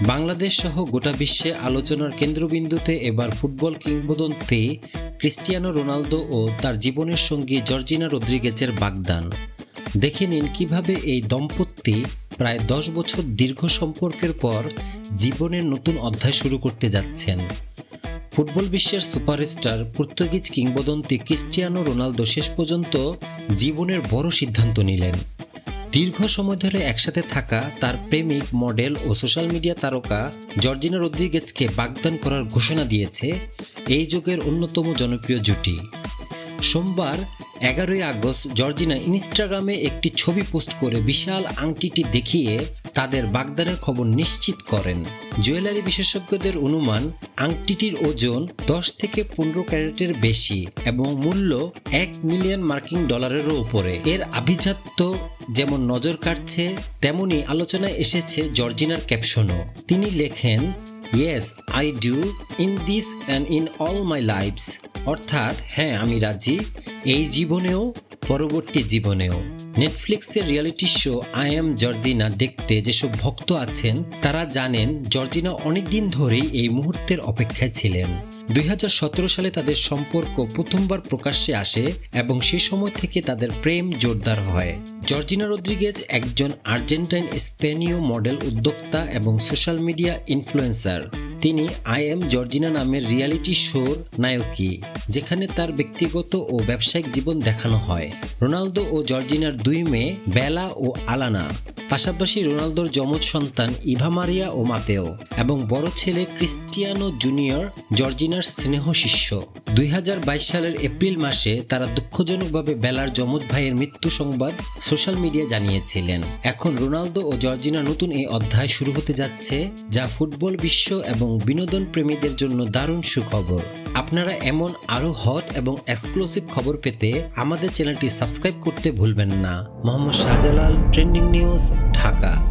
বাংলাদেশ সহ গোটা বিশ্বে আলোচনার কেন্দ্রবিন্দুতে এবার ফুটবল কিংবদন্তি ক্রিস্টিয়ানো রোনালদো ও তার জীবনের সঙ্গী জর্জিনা রদ্রিগেজের বাগদান। দেখে নিন কিভাবে এই দম্পতি প্রায় 10 বছর দীর্ঘ সম্পর্কের পর জীবনের নতুন অধ্যায় শুরু করতে যাচ্ছেন। ফুটবল বিশ্বের সুপারস্টার পর্তুগিজ কিংবদন্তি ক্রিস্টিয়ানো রোনালদো শেষ পর্যন্ত জীবনের বড় সিদ্ধান্ত নিলেন। দীর্ঘ সময় ধরে একসাথে থাকা তার প্রেমিক, মডেল ও সোশ্যাল মিডিয়া তারকা জর্জিনা রদ্রিগেজকে বাগদান করার ঘোষণা দিয়েছে এই যুগের অন্যতম জনপ্রিয় জুটি। সোমবার 11 আগস্ট জর্জিনা ইনস্টাগ্রামে একটি ছবি পোস্ট করে বিশাল আংটিটি দেখিয়ে তাদের বাগদানের খবর নিশ্চিত করেন। জুয়েলারি বিশেষজ্ঞদের অনুমান আংটিটির ওজন 10 থেকে 15 ক্যারেটের বেশি এবং মূল্য $1 মিলিয়ন উপরে। এর আভিজাত্য যেমন নজর কাটছে, তেমনি আলোচনায় এসেছে জর্জিনার ক্যাপশনও। তিনি লেখেন, "Yes, I do, in this and in all my lives", অর্থাৎ হ্যাঁ আমি রাজি, এই জীবনেও পরবর্তী জীবনেও। নেটফ্লিক্সের reality show I am Georgina দেখতে যেসব ভক্ত আছেন তারা জানেন জর্জিনা অনেকদিন ধরেই এই মুহূর্তের অপেক্ষায় ছিলেন। 2017 সালে তাদের সম্পর্ক প্রথমবার প্রকাশ্যে আসে এবং সে সময় থেকে তাদের প্রেম জোরদার হয়। জর্জিনা রদ্রিগেজ একজন আর্জেন্টাইন স্পেনীয় মডেল, উদ্যোক্তা এবং সোশ্যাল মিডিয়া ইনফ্লুয়েন্সার। তিনি আই অ্যাম জর্জিনা নামের রিয়েলিটি শোর নায়কী, যেখানে তার ব্যক্তিগত ও ব্যবসায়িক জীবন দেখানো হয়। রোনালদো ও জর্জিনার 2 মেয়ে বেলা ও আলানা, পাশাপাশি রোনালদোর যমজ সন্তান ইভা মারিয়া ও মাতেও এবং বড় ছেলে ক্রিস্টিয়ানো জুনিয়র জর্জিনার স্নেহ শিষ্য। 2022 সালের এপ্রিল মাসে তারা দুঃখজনকভাবে বেলার যমজ ভাইয়ের মৃত্যু সংবাদ সোশ্যাল মিডিয়ায় জানিয়েছিলেন। এখন রোনালদো ও জর্জিনার নতুন এই অধ্যায় শুরু হতে যাচ্ছে, যা ফুটবল বিশ্ব এবং বিনোদন প্রেমীদের জন্য দারুণ সুখবর। আপনারা এমন আরো হট এবং এক্সক্লুসিভ খবর পেতে আমাদের চ্যানেলটি সাবস্ক্রাইব করতে ভুলবেন না। Mohammad Shahjalal, trending news, Dhaka.